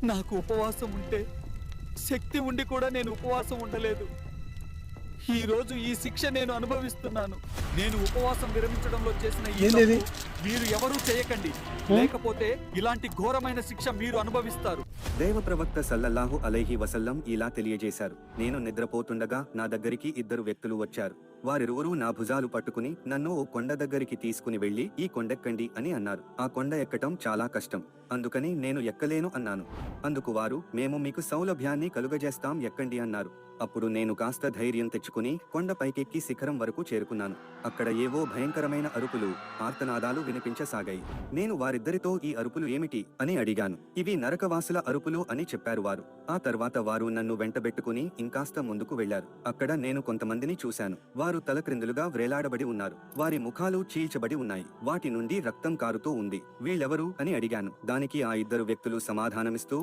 నాకు ఉపవాసం ఉంటే శక్తి ఉండి కూడా నేను ఉపవాసం ఉండలేదు. ఈ రోజు ఈ శిక్ష నేను అనుభవిస్తున్నాను. నేను ఉపవాసం విరమించడంలో చేసిన ఈ ఏంటిది? తప్పు మీరు ఎవరూ చేయకండి, లేకపోతే ఇలాంటి ఘోరమైన శిక్ష మీరు అనుభవిస్తారు. దేవ ప్రవక్త సల్లల్లాహు అలైహి వసల్లం ఇలా తెలియజేశారు, నేను నిద్రపోతుండగా నా దగ్గరికి ఇద్దరు వ్యక్తులు వచ్చారు. వారిరువురూ నా భుజాలు పట్టుకుని నన్ను ఓ కొండ దగ్గరికి తీసుకుని వెళ్లి ఈ కొండెక్కండి అని అన్నారు. ఆ కొండ ఎక్కటం చాలా కష్టం, అందుకని నేను ఎక్కలేను అన్నాను. అందుకు వారు, మేము మీకు సౌలభ్యాన్ని కలుగజేస్తాం, ఎక్కండి అన్నారు. అప్పుడు నేను కాస్త ధైర్యం తెచ్చుకుని కొండ పైకెక్కి శిఖరం వరకు చేరుకున్నాను. అక్కడ ఏవో భయంకరమైన అరుపులు, ఆర్తనాదాలు వినిపించసాగాయి. నేను వారిద్దరితో ఈ అరుపులు ఏమిటి అని అడిగాను. ఇవి నరకవాసుల అరుపులు అని చెప్పారు వారు. ఆ తర్వాత వారు నన్ను వెంటబెట్టుకుని ఇంకాస్త ముందుకు వెళ్లారు. అక్కడ నేను కొంతమందిని చూశాను. వారు తలక్రిందులుగా వ్రేలాడబడి ఉన్నారు. వారి ముఖాలు చీల్చబడి ఉన్నాయి. వాటి నుండి రక్తం కారుతూ ఉంది. వీళ్ళెవరు అని అడిగాను. దానికి ఆ ఇద్దరు వ్యక్తులు సమాధానమిస్తూ,